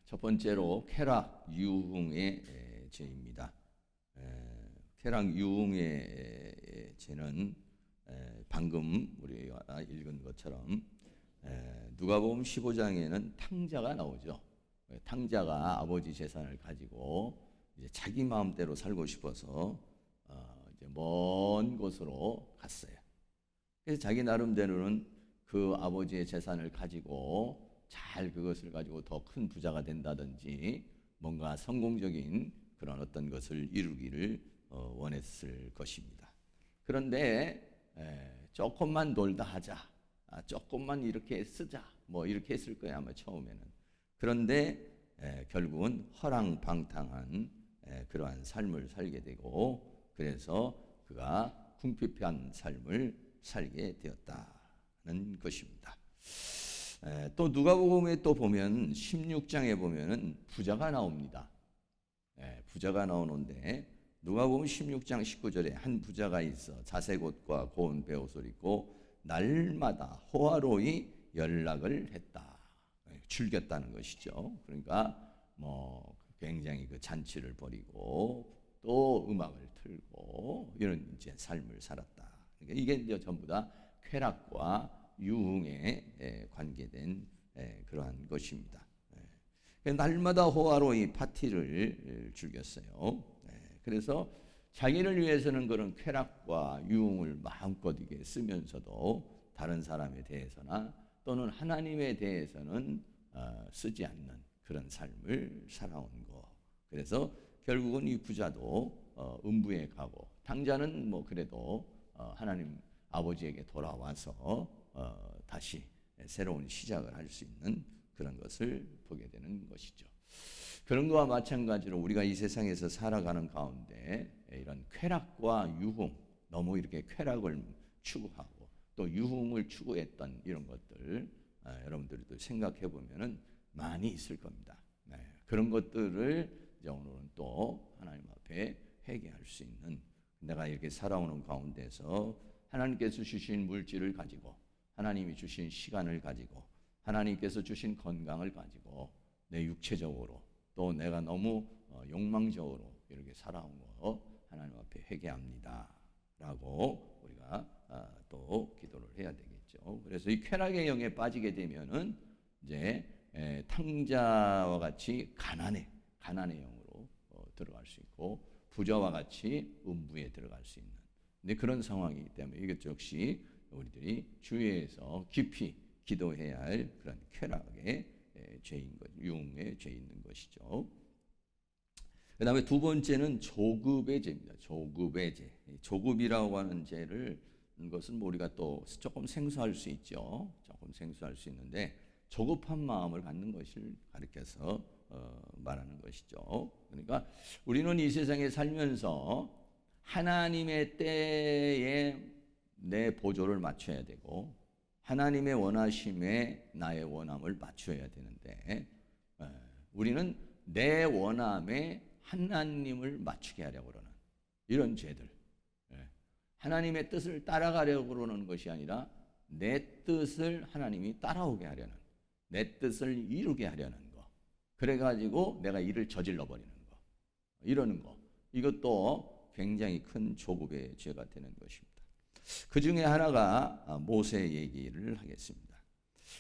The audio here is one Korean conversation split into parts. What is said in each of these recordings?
첫 번째로 쾌락 유흥의 죄입니다. 쾌락 유흥의 죄는 방금 우리가 읽은 것처럼 누가복음 15장에는 탕자가 나오죠. 탕자가 아버지 재산을 가지고 이제 자기 마음대로 살고 싶어서 이제 먼 곳으로 갔어요. 그래서 자기 나름대로는 그 아버지의 재산을 가지고 잘 그것을 가지고 더 큰 부자가 된다든지 뭔가 성공적인 그런 어떤 것을 이루기를 원했을 것입니다. 그런데 조금만 놀다 하자, 조금만 이렇게 쓰자, 뭐 이렇게 했을 거예요 아마 처음에는. 그런데 결국은 허랑방탕한 그러한 삶을 살게 되고, 그래서 그가 궁핍한 삶을 살게 되었다는 것입니다. 또 누가복음에 또 보면 16장에 보면은 부자가 나옵니다. 부자가 나오는데 누가복음 16장 19절에 한 부자가 있어 자색 옷과 고운 베옷을 입고 날마다 호화로이 연락을 했다. 즐겼다는 것이죠. 그러니까 뭐 굉장히 그 잔치를 벌이고 또 음악을 틀고 이런 이제 삶을 살았다. 그러니까 이게 이제 전부 다 쾌락과 유흥에 관계된 그러한 것입니다. 날마다 호화로이 파티를 즐겼어요. 그래서 자기를 위해서는 그런 쾌락과 유흥을 마음껏 이게 쓰면서도 다른 사람에 대해서나 또는 하나님에 대해서는 쓰지 않는 그런 삶을 살아온 거. 그래서 결국은 이 부자도 음부에 가고, 탕자는 뭐 그래도 하나님 아버지에게 돌아와서 다시 새로운 시작을 할 수 있는 그런 것을 보게 되는 것이죠. 그런 것과 마찬가지로 우리가 이 세상에서 살아가는 가운데 이런 쾌락과 유흥, 너무 이렇게 쾌락을 추구하고 또 유흥을 추구했던 이런 것들, 여러분들도 생각해 보면은 많이 있을 겁니다. 그런 것들을 이제 오늘은 또 하나님 앞에 회개할 수 있는, 내가 이렇게 살아오는 가운데서 하나님께서 주신 물질을 가지고, 하나님이 주신 시간을 가지고, 하나님께서 주신 건강을 가지고 내 육체적으로 또 내가 너무 욕망적으로 이렇게 살아온 거 하나님 앞에 회개합니다 라고 우리가 또 기도를 해야 되겠죠. 그래서 이 쾌락의 영에 빠지게 되면은 이제 탕자와 같이 가난의 영으로 들어갈 수 있고, 부자와 같이 음부에 들어갈 수 있는 그런 상황이기 때문에 이것 역시 우리들이 주의해서 깊이 기도해야 할 그런 쾌락의 죄인 것, 유흥의 죄 있는 것이죠. 그 다음에 두 번째는 조급의 죄입니다. 조급의 죄. 조급이라고 하는 죄를 것은 뭐 우리가 또 조금 생소할 수 있죠. 조금 생소할 수 있는데 조급한 마음을 갖는 것을 가리켜서 말하는 것이죠. 그러니까 우리는 이 세상에 살면서 하나님의 때에 내 보조를 맞춰야 되고 하나님의 원하심에 나의 원함을 맞춰야 되는데 우리는 내 원함에 하나님을 맞추게 하려고 그러는 이런 죄들, 하나님의 뜻을 따라가려고 그러는 것이 아니라 내 뜻을 하나님이 따라오게 하려는, 내 뜻을 이루게 하려는 거, 그래가지고 내가 일을 저질러 버리는 거, 이러는 거, 이것도 굉장히 큰 조급의 죄가 되는 것입니다. 그 중에 하나가 모세 얘기를 하겠습니다.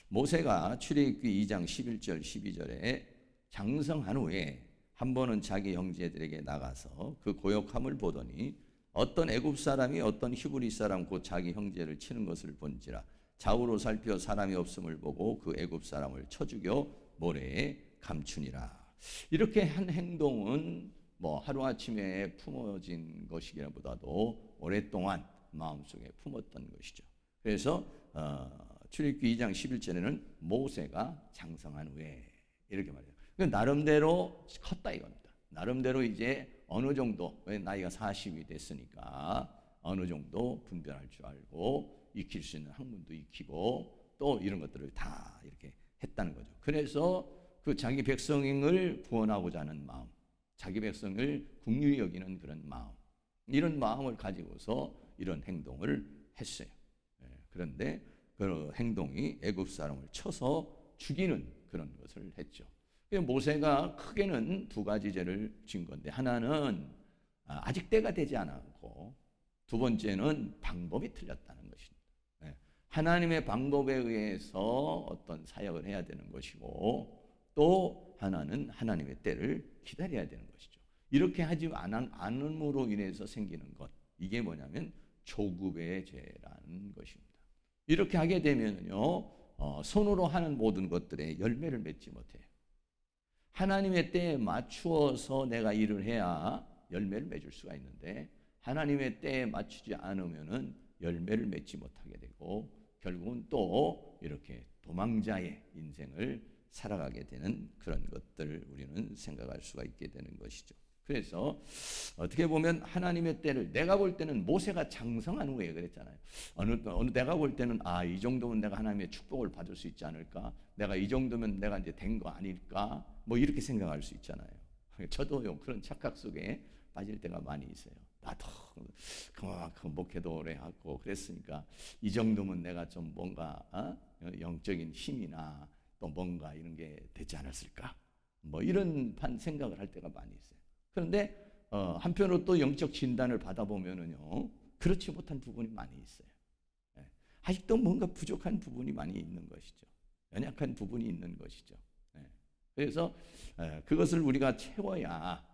모세가 출애굽기 2장 11절 12절에 장성한 후에 한 번은 자기 형제들에게 나가서 그 고역함을 보더니 어떤 애굽 사람이 어떤 히브리 사람 곧 자기 형제를 치는 것을 본지라 좌우로 살펴 사람이 없음을 보고 그 애굽 사람을 쳐 죽여 모래에 감추니라. 이렇게 한 행동은 뭐 하루아침에 품어진 것이기보다도 오랫동안 마음속에 품었던 것이죠. 그래서 출애굽기 2장 11절에는 모세가 장성한 후에 이렇게 말해요. 나름대로 컸다 이겁니다. 나름대로 이제 어느 정도, 나이가 40이 됐으니까 어느 정도 분별할 줄 알고 익힐 수 있는 학문도 익히고 또 이런 것들을 다 이렇게 했다는 거죠. 그래서 그 자기 백성을 구원하고자 하는 마음, 자기 백성을 긍휼히 여기는 그런 마음, 이런 마음을 가지고서 이런 행동을 했어요. 그런데 그 행동이 애굽 사람을 쳐서 죽이는 그런 것을 했죠. 모세가 크게는 두 가지 죄를 지은 건데, 하나는 아직 때가 되지 않았고, 두 번째는 방법이 틀렸다는 것입니다. 하나님의 방법에 의해서 어떤 사역을 해야 되는 것이고, 또 하나는 하나님의 때를 기다려야 되는 것이죠. 이렇게 하지 않음으로 인해서 생기는 것, 이게 뭐냐면 조급의 죄라는 것입니다. 이렇게 하게 되면요, 손으로 하는 모든 것들에 열매를 맺지 못해요. 하나님의 때에 맞추어서 내가 일을 해야 열매를 맺을 수가 있는데, 하나님의 때에 맞추지 않으면은 열매를 맺지 못하게 되고, 결국은 또 이렇게 도망자의 인생을 살아가게 되는 그런 것들을 우리는 생각할 수가 있게 되는 것이죠. 그래서 어떻게 보면 하나님의 때를, 내가 볼 때는 모세가 장성한 후에 그랬잖아요. 어느 내가 볼 때는 이 정도면 내가 하나님의 축복을 받을 수 있지 않을까? 내가 이 정도면 내가 이제 된 거 아닐까? 뭐 이렇게 생각할 수 있잖아요. 저도요, 그런 착각 속에 빠질 때가 많이 있어요. 나도 그만큼 목회도 오래 하고 그랬으니까 이 정도면 내가 좀 뭔가 영적인 힘이나 또 뭔가 이런 게 되지 않았을까? 뭐 이런 생각을 할 때가 많이 있어요. 그런데 한편으로 또 영적 진단을 받아보면은요, 그렇지 못한 부분이 많이 있어요. 아직도 뭔가 부족한 부분이 많이 있는 것이죠. 연약한 부분이 있는 것이죠. 그래서 그것을 우리가 채워야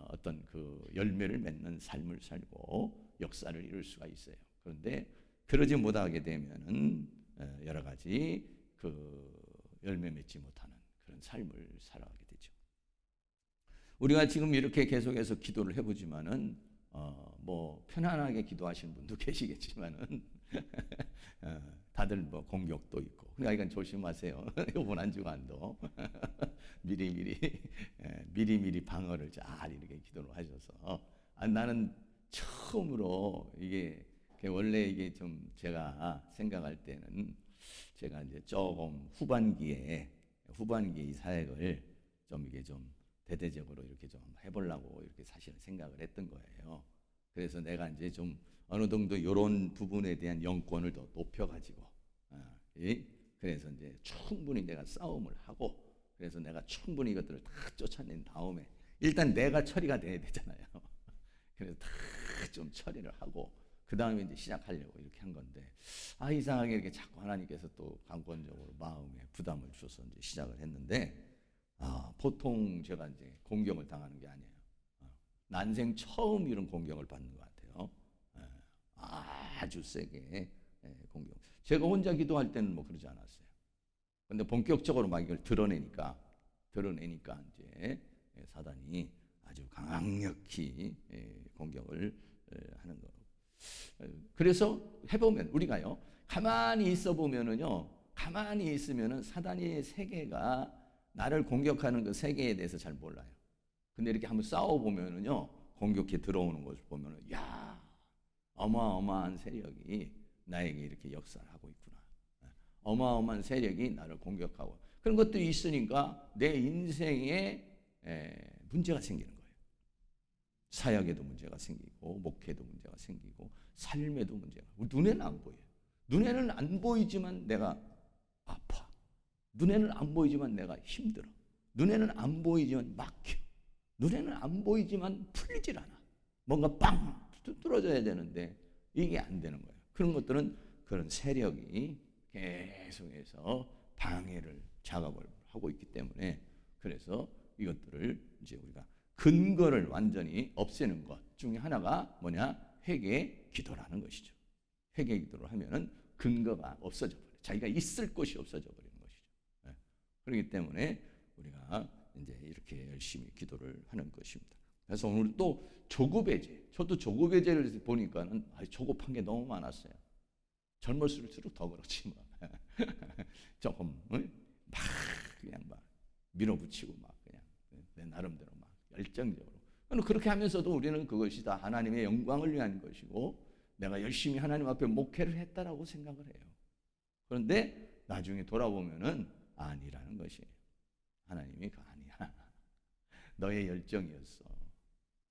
어떤 그 열매를 맺는 삶을 살고 역사를 이룰 수가 있어요. 그런데 그러지 못하게 되면은 여러 가지 그 열매 맺지 못하는 그런 삶을 살아가게 되죠. 우리가 지금 이렇게 계속해서 기도를 해보지만은 뭐 편안하게 기도하시는 분도 계시겠지만은 다들 뭐 공격도 있고, 그러니까 이건 조심하세요. 이번 한 주간도 미리 방어를 잘 이렇게 기도를 하셔서, 나는 처음으로 이게 원래 이게 좀 제가 생각할 때는 제가 이제 조금 후반기에 이 사역을 좀 이게 좀 대대적으로 이렇게 좀 해보려고 이렇게 사실은 생각을 했던 거예요. 그래서 내가 이제 좀 어느 정도 이런 부분에 대한 영권을 더 높여가지고, 그래서 이제 충분히 내가 싸움을 하고, 그래서 내가 충분히 이것들을 다 쫓아낸 다음에 일단 내가 처리가 돼야 되잖아요. 그래서 다 좀 처리를 하고 그 다음에 이제 시작하려고 이렇게 한 건데, 이상하게 이렇게 자꾸 하나님께서 또 강권적으로 마음에 부담을 주셔서 이제 시작을 했는데, 보통 제가 이제 공격을 당하는 게 아니에요. 난생 처음 이런 공격을 받는 것 같아요. 아주 세게 공격. 제가 혼자 기도할 때는 뭐 그러지 않았어요. 근데 본격적으로 막 이걸 드러내니까 이제 사단이 아주 강력히 공격을 하는 거. 그래서 해보면 우리가요, 가만히 있어 보면은요, 가만히 있으면은 사단의 세계가 나를 공격하는 그 세계에 대해서 잘 몰라요. 근데 이렇게 한번 싸워 보면은요, 공격해 들어오는 것을 보면은, 야, 어마어마한 세력이 나에게 이렇게 역사를 하고 있구나. 어마어마한 세력이 나를 공격하고, 그런 것들이 있으니까 내 인생에 문제가 생기는 거예요. 사역에도 문제가 생기고, 목회도 문제가 생기고, 삶에도 문제가. 눈에는 안 보여요. 눈에는 안 보이지만 내가 아파. 눈에는 안 보이지만 내가 힘들어. 눈에는 안 보이지만 막혀. 눈에는 안 보이지만 풀리질 않아. 뭔가 빵 뚫어져야 되는데 이게 안 되는 거예요. 그런 것들은 그런 세력이 계속해서 방해를, 작업을 하고 있기 때문에, 그래서 이것들을 이제 우리가 근거를 완전히 없애는 것 중에 하나가 뭐냐? 회개 기도라는 것이죠. 회개 기도를 하면은 근거가 없어져 버려요. 자기가 있을 곳이 없어져 버리는 것이죠. 그렇기 때문에 우리가 이제 이렇게 열심히 기도를 하는 것입니다. 그래서 오늘 또 조급의 죄. 저도 조급의 죄를 보니까는 조급한 게 너무 많았어요. 젊을수록 더 그렇지 뭐. 조금 막 그냥 막 밀어붙이고 막 그냥 내 나름대로 막 열정적으로. 그렇게 하면서도 우리는 그것이 다 하나님의 영광을 위한 것이고, 내가 열심히 하나님 앞에 목회를 했다라고 생각을 해요. 그런데 나중에 돌아보면은 아니라는 것이에요. 하나님이 그 아니야. 너의 열정이었어.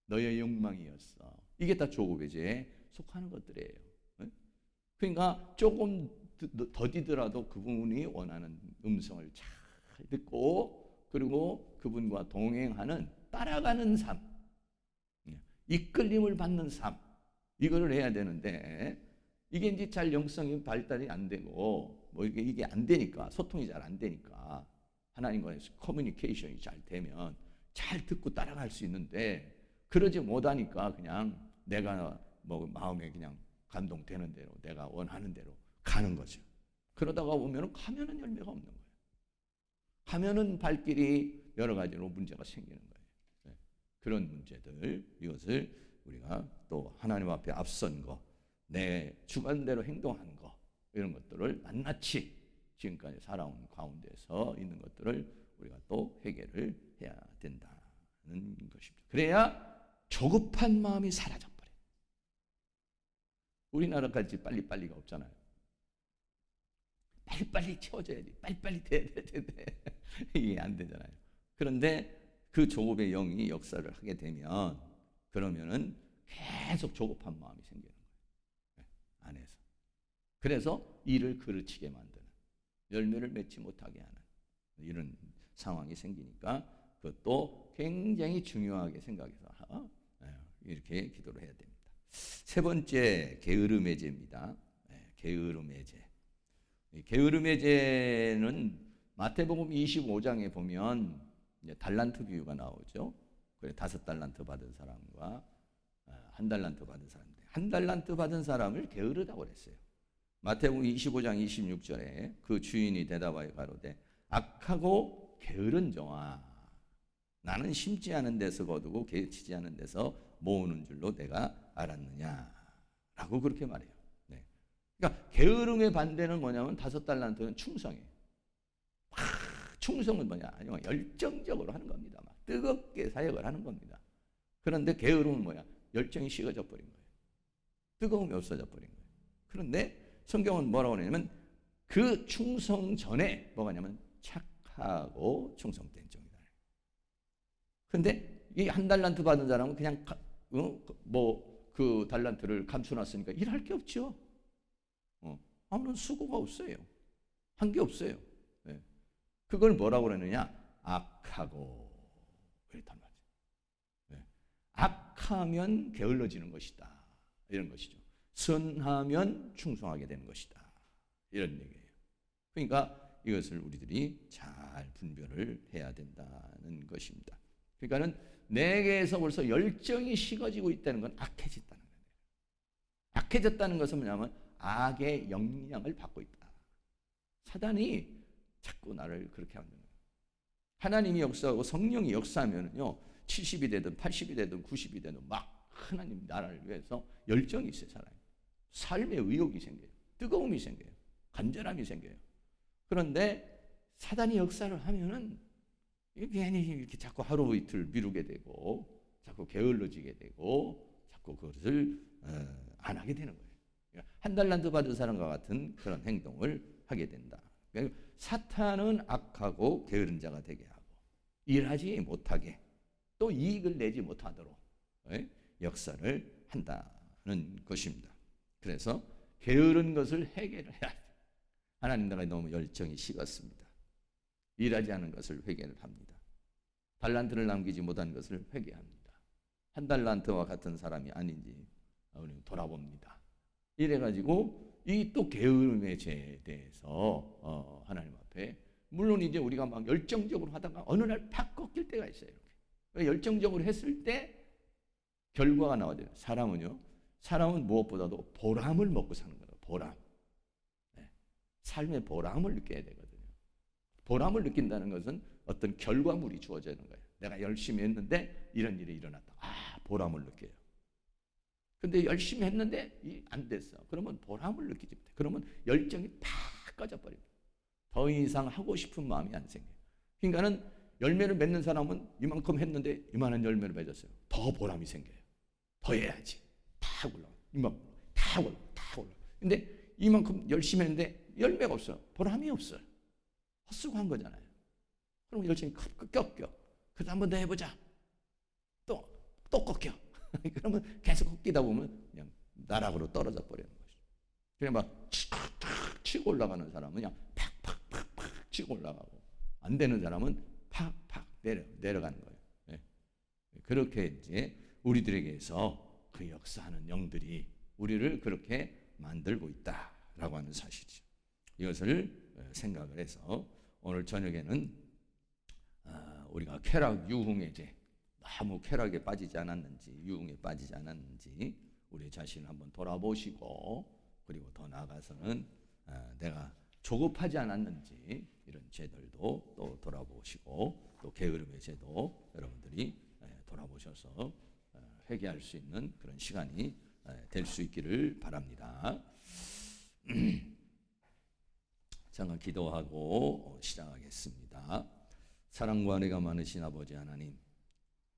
너의 욕망이었어. 이게 다 조급의 죄에 속하는 것들이에요. 그러니까 조금 더디더라도 그분이 원하는 음성을 잘 듣고 그리고 그분과 동행하는 따라가는 삶, 이끌림을 받는 삶, 이거를 해야 되는데 이게 이제 잘 영성이 발달이 안 되고 뭐 이게 안 되니까 소통이 잘 안 되니까 하나님과의 커뮤니케이션이 잘 되면 잘 듣고 따라갈 수 있는데 그러지 못하니까 그냥 내가 뭐 마음에 그냥 감동되는 대로 내가 원하는 대로 가는 거죠. 그러다가 보면 가면은 열매가 없는 거예요. 가면은 발길이 여러 가지로 문제가 생기는 거예요. 네. 그런 문제들 이것을 우리가 또 하나님 앞에 앞선 거, 내 주관대로 행동한 거 이런 것들을 낱낱이 지금까지 살아온 가운데서 있는 것들을 우리가 또 해결을 해야 된다는 것입니다. 그래야 조급한 마음이 사라져버려요. 우리나라까지 빨리빨리가 없잖아요. 빨리빨리 채워져야지. 빨리빨리 돼야 돼. 이게 안 되잖아요. 그런데 그 조급의 영이 역사를 하게 되면 그러면은 계속 조급한 마음이 생기는 거예요. 안에서. 그래서 일을 그르치게 만드는, 열매를 맺지 못하게 하는 이런 상황이 생기니까 그것도 굉장히 중요하게 생각해서 이렇게 기도를 해야 됩니다. 세 번째 게으름의 죄입니다. 게으름의 죄. 게으름의 죄는 마태복음 25장에 보면 이제 달란트 비유가 나오죠. 그래 5달란트 받은 사람과 1달란트 받은 사람인데 1달란트 받은 사람을 게으르다고 그랬어요. 마태복음 25장 26절에 그 주인이 대답하여 가로되 악하고 게으른 종아, 나는 심지 않은 데서 거두고 개치지 않은 데서 모으는 줄로 내가 알았느냐라고 그렇게 말해요. 네. 그러니까 게으름의 반대는 뭐냐면 5달란트는 충성이에요. 충성은 뭐냐? 아니면 열정적으로 하는 겁니다. 막 뜨겁게 사역을 하는 겁니다. 그런데 게으름은 뭐야? 열정이 식어져 버린 거예요. 뜨거움이 없어져 버린 거예요. 그런데 성경은 뭐라고 하냐면 그 충성 전에 뭐가 냐면 착하고 충성된 종이다. 그런데 이 1달란트 받은 사람은 그냥 그 달란트를 감춰놨으니까 일할 게 없죠. 아무런 수고가 없어요. 한 게 없어요. 네. 그걸 뭐라고 그러느냐? 악하고 그랬단 말이죠. 네. 악하면 게을러지는 것이다. 이런 것이죠. 선하면 충성하게 되는 것이다. 이런 얘기예요. 그러니까 이것을 우리들이 잘 분별을 해야 된다는 것입니다. 그러니까는 내게에서 벌써 열정이 식어지고 있다는 건 악해졌다는 거예요. 악해졌다는 것은 뭐냐면 악의 영향을 받고 있다. 사단이 자꾸 나를 그렇게 하는 거예요. 하나님이 역사하고 성령이 역사하면요 70이 되든 80이 되든 90이 되든 막 하나님 나라를 위해서 열정이 있어요. 사람이. 삶의 의욕이 생겨요. 뜨거움이 생겨요. 간절함이 생겨요. 그런데 사단이 역사를 하면은 괜히 이렇게 자꾸 하루 이틀 미루게 되고 자꾸 게을러지게 되고 자꾸 그것을 안 하게 되는 거예요. 1달란트 받은 사람과 같은 그런 행동을 하게 된다. 그러니까 사탄은 악하고 게으른 자가 되게 하고 일하지 못하게 또 이익을 내지 못하도록 역사를 한다는 것입니다. 그래서 게으른 것을 해결을 해야 돼요. 하나님 나라에 너무 열정이 식었습니다. 일하지 않은 것을 회개를 합니다. 달란트를 남기지 못한 것을 회개합니다. 1달란트와 같은 사람이 아닌지 우리는 돌아봅니다. 이래가지고 이 또 게으름의 죄에 대해서 하나님 앞에 물론 이제 우리가 막 열정적으로 하다가 어느 날 팍 꺾일 때가 있어요. 이렇게. 열정적으로 했을 때 결과가 나와야 돼요. 사람은 무엇보다도 보람을 먹고 사는 거예요. 보람. 네. 삶의 보람을 느껴야 되거든요. 보람을 느낀다는 것은 어떤 결과물이 주어지는 거예요. 내가 열심히 했는데 이런 일이 일어났다. 보람을 느껴요. 근데 열심히 했는데 안 됐어. 그러면 보람을 느끼지 못해. 그러면 열정이 다 꺼져버립니다. 더 이상 하고 싶은 마음이 안 생겨요. 그러니까는 열매를 맺는 사람은 이만큼 했는데 이만한 열매를 맺었어요. 더 보람이 생겨요. 더 해야지. 다 올라가. 이만큼 다 올라가. 다 올라가. 근데 이만큼 열심히 했는데 열매가 없어요. 보람이 없어요. 헛수고한 거잖아요. 그럼 열정이 꺾여. 그래서 한 번 더 해보자. 또 꺾여. 그러면 계속 꺾이다 보면 그냥 나락으로 떨어져 버리는 것이죠. 그냥 막 치고 올라가는 사람은 그냥 팍팍팍팍 치고 올라가고 안 되는 사람은 팍팍 내려가는 거예요. 예. 그렇게 이제 우리들에게서 그 역사하는 영들이 우리를 그렇게 만들고 있다라고 하는 사실이죠. 이것을 생각을 해서 오늘 저녁에는 우리가 쾌락 유흥의 죄, 너무 쾌락에 빠지지 않았는지, 유흥에 빠지지 않았는지 우리 자신을 한번 돌아보시고, 그리고 더 나아가서는 내가 조급하지 않았는지 이런 죄들도 또 돌아보시고, 또 게으름의 죄도 여러분들이 돌아보셔서 회개할 수 있는 그런 시간이 될 수 있기를 바랍니다. 잠깐 기도하고 시작하겠습니다. 사랑과 은혜가 많으신 아버지 하나님,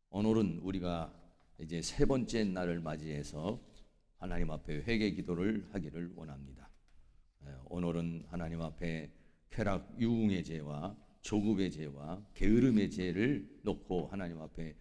오늘은 우리가 이제 세 번째 날을 맞이해서 하나님 앞에 회개 기도를 하기를 원합니다. 오늘은 하나님 앞에 쾌락 유흥의 죄와 조급의 죄와 게으름의 죄를 놓고 하나님 앞에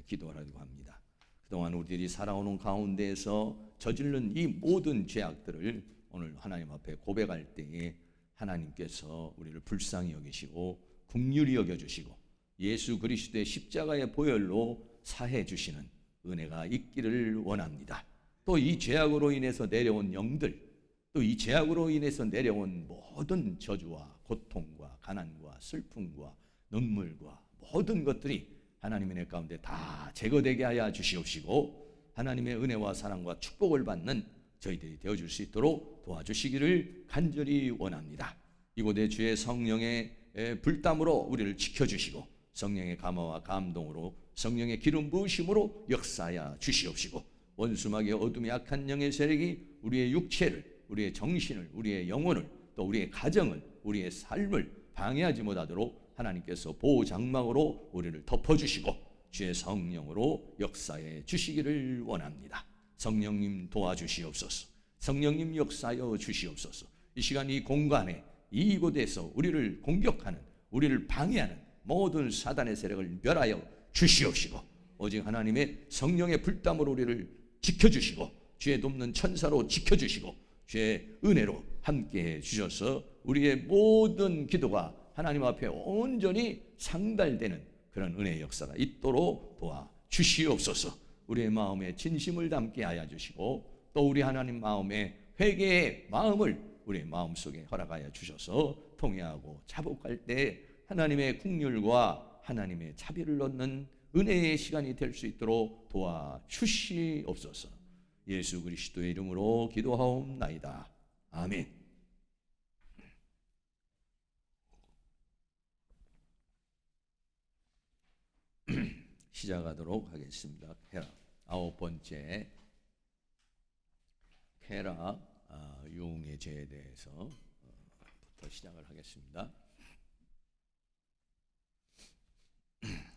기도하려고 합니다. 그동안 우리들이 살아오는 가운데에서 저지른 이 모든 죄악들을 오늘 하나님 앞에 고백할 때에 하나님께서 우리를 불쌍히 여기시고 긍휼히 여겨주시고 예수 그리스도의 십자가의 보혈로 사해 주시는 은혜가 있기를 원합니다. 또 이 죄악으로 인해서 내려온 영들, 또 이 죄악으로 인해서 내려온 모든 저주와 고통과 가난과 슬픔과 눈물과 모든 것들이 하나님의 은혜 가운데 다 제거되게 하여 주시옵시고, 하나님의 은혜와 사랑과 축복을 받는 저희들이 되어줄 수 있도록 도와주시기를 간절히 원합니다. 이곳에 주의 성령의 불담으로 우리를 지켜주시고, 성령의 감화와 감동으로, 성령의 기름 부으심으로 역사하여 주시옵시고, 원수막의 어둠의 악한 영의 세력이 우리의 육체를, 우리의 정신을, 우리의 영혼을, 또 우리의 가정을, 우리의 삶을 방해하지 못하도록 하나님께서 보호 장막으로 우리를 덮어주시고 주의 성령으로 역사해 주시기를 원합니다. 성령님 도와주시옵소서. 성령님 역사하여 주시옵소서. 이 시간 이 공간에 이곳에서 우리를 공격하는, 우리를 방해하는 모든 사단의 세력을 멸하여 주시옵시고, 오직 하나님의 성령의 불담으로 우리를 지켜주시고 주의 돕는 천사로 지켜주시고 주의 은혜로 함께해 주셔서 우리의 모든 기도가 하나님 앞에 온전히 상달되는 그런 은혜의 역사가 있도록 도와주시옵소서. 우리의 마음에 진심을 담게 하여 주시고, 또 우리 하나님 마음에 회개의 마음을 우리의 마음속에 허락하여 주셔서 통회하고 자복할 때 하나님의 긍휼과 하나님의 자비를 얻는 은혜의 시간이 될 수 있도록 도와주시옵소서. 예수 그리스도의 이름으로 기도하옵나이다. 아멘. 시작하도록 하겠습니다. 쾌락 아홉 번째, 쾌락 유흥의 죄에 대해서 부터 시작을 하겠습니다.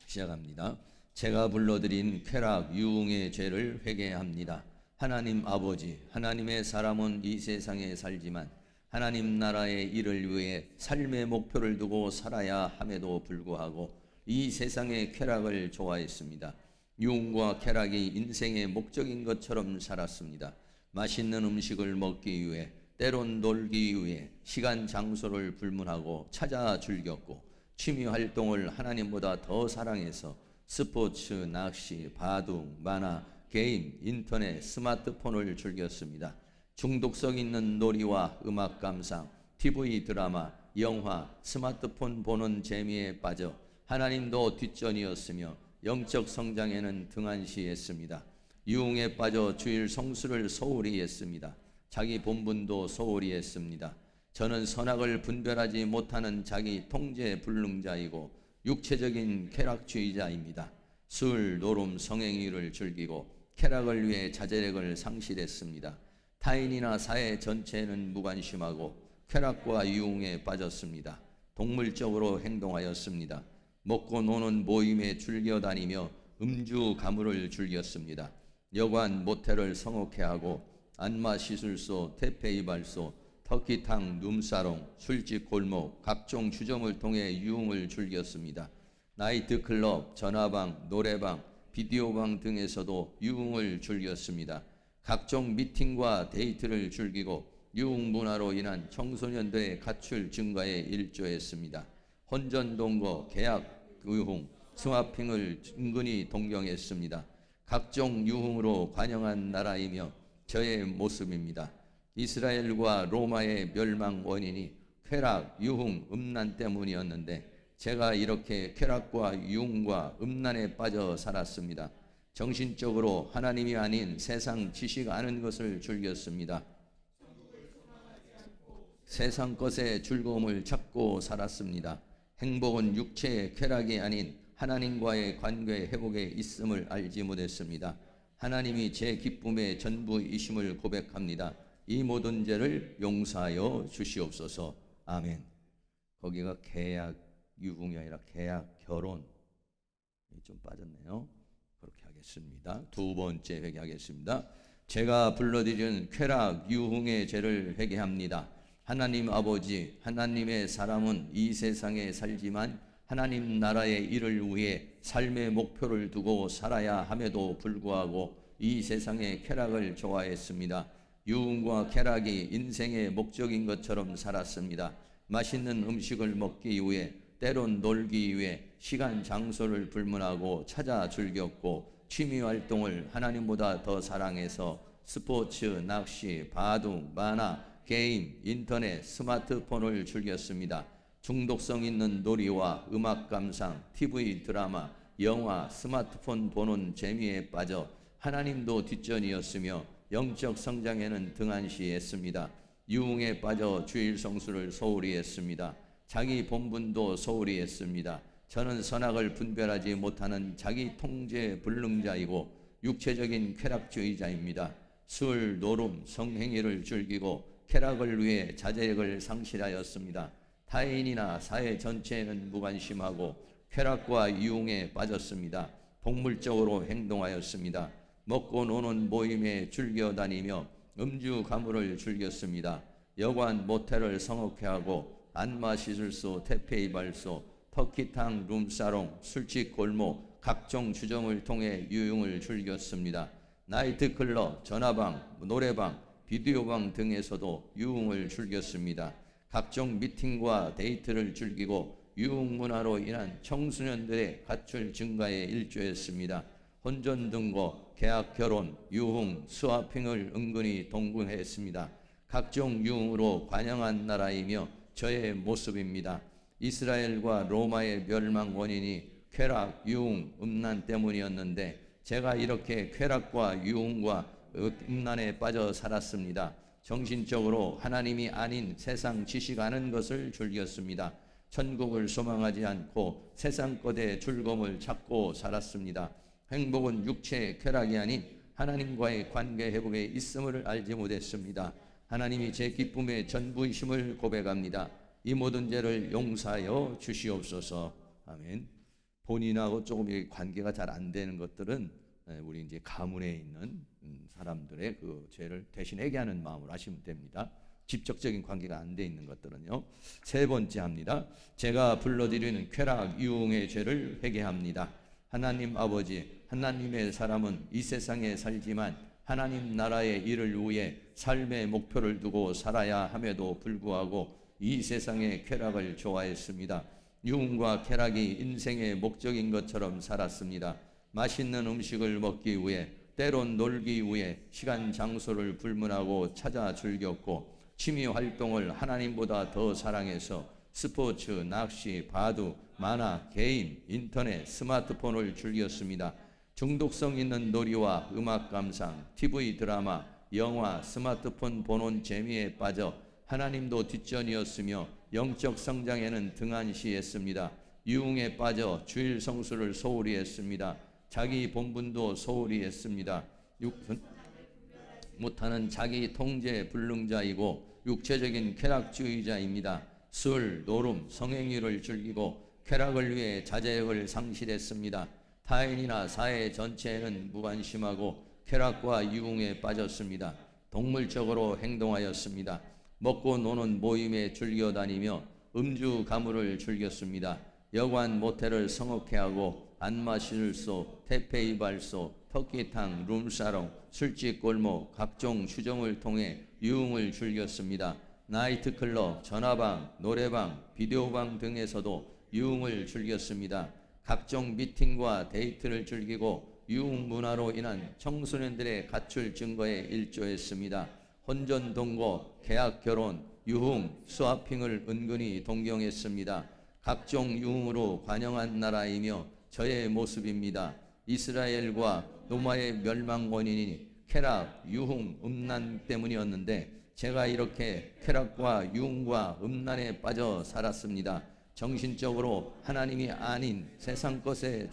시작합니다. 제가 불러드린 쾌락 유흥의 죄를 회개합니다. 하나님 아버지, 하나님의 사람은 이 세상에 살지만 하나님 나라의 일을 위해 삶의 목표를 두고 살아야 함에도 불구하고 이 세상의 쾌락을 좋아했습니다. 유흥과 쾌락이 인생의 목적인 것처럼 살았습니다. 맛있는 음식을 먹기 위해, 때론 놀기 위해 시간 장소를 불문하고 찾아 즐겼고, 취미 활동을 하나님보다 더 사랑해서 스포츠, 낚시, 바둑, 만화, 게임, 인터넷, 스마트폰을 즐겼습니다. 중독성 있는 놀이와 음악 감상, TV 드라마, 영화, 스마트폰 보는 재미에 빠져 하나님도 뒷전이었으며 영적 성장에는 등한시했습니다. 유흥에 빠져 주일 성수를 소홀히 했습니다. 자기 본분도 소홀히 했습니다. 저는 선악을 분별하지 못하는 자기 통제 불능자이고 육체적인 쾌락주의자입니다. 술, 노름, 성행위를 즐기고 쾌락을 위해 자제력을 상실했습니다. 타인이나 사회 전체에는 무관심하고 쾌락과 유흥에 빠졌습니다. 동물적으로 행동하였습니다. 먹고 노는 모임에 즐겨다니며 음주 가물을 즐겼습니다. 여관, 모텔을 성혹해하고 안마 시술소, 태페이발소, 터키탕, 룸사롱, 술집 골목, 각종 주점을 통해 유흥을 즐겼습니다. 나이트클럽, 전화방, 노래방, 비디오방 등에서도 유흥을 즐겼습니다. 각종 미팅과 데이트를 즐기고 유흥 문화로 인한 청소년들의 가출 증가에 일조했습니다. 혼전동거, 계약, 유흥, 스와핑을 은근히 동경했습니다. 각종 유흥으로 관영한 나라이며 저의 모습입니다. 이스라엘과 로마의 멸망 원인이 쾌락, 유흥, 음란 때문이었는데 제가 이렇게 쾌락과 유흥과 음란에 빠져 살았습니다. 정신적으로 하나님이 아닌 세상 지식 아는 것을 즐겼습니다. 세상 것의 즐거움을 찾고 살았습니다. 행복은 육체의 쾌락이 아닌 하나님과의 관계 회복에 있음을 알지 못했습니다. 하나님이 제 기쁨의 전부이심을 고백합니다. 이 모든 죄를 용서하여 주시옵소서. 아멘. 거기가 계약 유흥이 아니라 계약 결혼. 좀 빠졌네요. 그렇게 하겠습니다. 두 번째 회개하겠습니다. 제가 불러드리는 쾌락 유흥의 죄를 회개합니다. 하나님 아버지, 하나님의 사람은 이 세상에 살지만 하나님 나라의 일을 위해 삶의 목표를 두고 살아야 함에도 불구하고 이 세상의 쾌락을 좋아했습니다. 유흥과 쾌락이 인생의 목적인 것처럼 살았습니다. 맛있는 음식을 먹기 위해, 때론 놀기 위해 시간 장소를 불문하고 찾아 즐겼고, 취미 활동을 하나님보다 더 사랑해서 스포츠, 낚시, 바둑, 만화, 게임, 인터넷, 스마트폰을 즐겼습니다. 중독성 있는 놀이와 음악 감상, TV 드라마, 영화, 스마트폰 보는 재미에 빠져 하나님도 뒷전이었으며 영적 성장에는 등한시했습니다. 유흥에 빠져 주일 성수를 소홀히 했습니다. 자기 본분도 소홀히 했습니다. 저는 선악을 분별하지 못하는 자기 통제 불능자이고 육체적인 쾌락주의자입니다. 술, 노름, 성행위를 즐기고 쾌락을 위해 자제력을 상실하였습니다. 타인이나 사회 전체에는 무관심하고 쾌락과 유흥에 빠졌습니다. 동물적으로 행동하였습니다. 먹고 노는 모임에 즐겨 다니며 음주 가물을 즐겼습니다. 여관, 모텔을 성혹해하고 안마 시술소, 태페이발소, 터키탕, 룸사롱, 술집 골목, 각종 주점을 통해 유흥을 즐겼습니다. 나이트클럽, 전화방, 노래방, 비디오방 등에서도 유흥을 즐겼습니다. 각종 미팅과 데이트를 즐기고 유흥 문화로 인한 청소년들의 가출 증가에 일조했습니다. 혼전등고, 계약 결혼, 유흥, 스와핑을 은근히 동경했습니다. 각종 유흥으로 관영한 나라이며 저의 모습입니다. 이스라엘과 로마의 멸망 원인이 쾌락, 유흥, 음란 때문이었는데 제가 이렇게 쾌락과 유흥과 음란에 빠져 살았습니다. 정신적으로 하나님이 아닌 세상 지식 아는 것을 즐겼습니다. 천국을 소망하지 않고 세상 것의 즐거움을 찾고 살았습니다. 행복은 육체의 쾌락이 아닌 하나님과의 관계 회복에 있음을 알지 못했습니다. 하나님이 제 기쁨의 전부이심을 고백합니다. 이 모든 죄를 용서하여 주시옵소서. 아멘. 본인하고 조금 관계가 잘 안 되는 것들은 우리 이제 가문에 있는 사람들의 그 죄를 대신 회개하는 마음으로 하시면 됩니다. 직접적인 관계가 안 돼 있는 것들은요. 세 번째 합니다. 제가 불러드리는 쾌락 유흥의 죄를 회개합니다. 하나님 아버지, 하나님의 사람은 이 세상에 살지만 하나님 나라의 일을 위해 삶의 목표를 두고 살아야 함에도 불구하고 이 세상의 쾌락을 좋아했습니다. 유흥과 쾌락이 인생의 목적인 것처럼 살았습니다. 맛있는 음식을 먹기 위해, 때론 놀기 위해 시간 장소를 불문하고 찾아 즐겼고, 취미 활동을 하나님보다 더 사랑해서 스포츠, 낚시, 바둑, 만화, 게임, 인터넷, 스마트폰을 즐겼습니다. 중독성 있는 놀이와 음악 감상, TV 드라마, 영화, 스마트폰 보는 재미에 빠져 하나님도 뒷전이었으며 영적 성장에는 등한시했습니다. 유흥에 빠져 주일 성수를 소홀히 했습니다. 자기 본분도 소홀히 했습니다. 못하는 자기 통제 불능자이고 육체적인 쾌락주의자입니다. 술, 노름, 성행위를 즐기고 쾌락을 위해 자제력을 상실했습니다. 타인이나 사회 전체에는 무관심하고 쾌락과 유흥에 빠졌습니다. 동물적으로 행동하였습니다. 먹고 노는 모임에 즐겨 다니며 음주 가물을 즐겼습니다. 여관, 모텔을 성혹해하고 안마시술소, 태페이발소, 터키탕, 룸사롱, 술집 골목, 각종 주점을 통해 유흥을 즐겼습니다. 나이트클럽, 전화방, 노래방, 비디오방 등에서도 유흥을 즐겼습니다. 각종 미팅과 데이트를 즐기고 유흥 문화로 인한 청소년들의 가출 증가에 일조했습니다. 혼전 동거, 계약 결혼, 유흥, 스와핑을 은근히 동경했습니다. 각종 유흥으로 관영한 나라이며 저의 모습입니다. 이스라엘과 로마의 멸망 원인이 쾌락, 유흥, 음란 때문이었는데 제가 이렇게 쾌락과 유흥과 음란에 빠져 살았습니다. 정신적으로 하나님이 아닌 세상 것에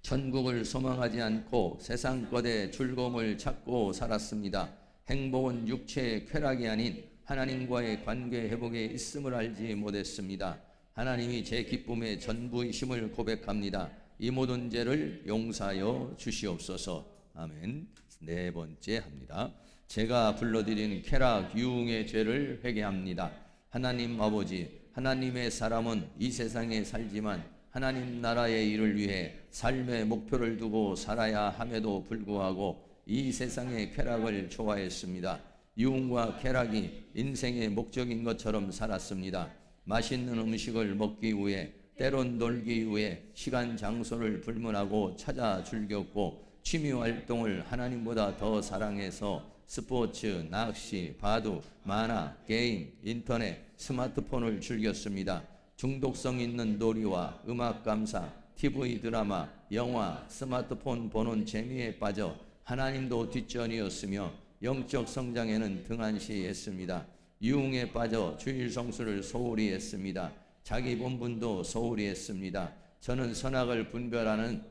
천국을 소망하지 않고 세상 것의 즐거움을 찾고 살았습니다. 행복은 육체의 쾌락이 아닌 하나님과의 관계 회복에 있음을 알지 못했습니다. 하나님이 제 기쁨의 전부이심을 고백합니다. 이 모든 죄를 용서하여 주시옵소서. 아멘. 네 번째 합니다. 제가 불러드린 쾌락, 유흥의 죄를 회개합니다. 하나님 아버지, 하나님의 사람은 이 세상에 살지만 하나님 나라의 일을 위해 삶의 목표를 두고 살아야 함에도 불구하고 이 세상의 쾌락을 좋아했습니다. 유흥과 쾌락이 인생의 목적인 것처럼 살았습니다. 맛있는 음식을 먹기 위해, 때론 놀기 위해 시간 장소를 불문하고 찾아 즐겼고 취미 활동을 하나님보다 더 사랑해서 스포츠, 낚시, 바둑, 만화, 게임, 인터넷, 스마트폰을 즐겼습니다. 중독성 있는 놀이와 음악 감상, TV 드라마, 영화, 스마트폰 보는 재미에 빠져 하나님도 뒷전이었으며 영적 성장에는 등한시했습니다. 유흥에 빠져 주일 성수를 소홀히 했습니다. 자기 본분도 소홀히 했습니다. 저는 선악을 분별하는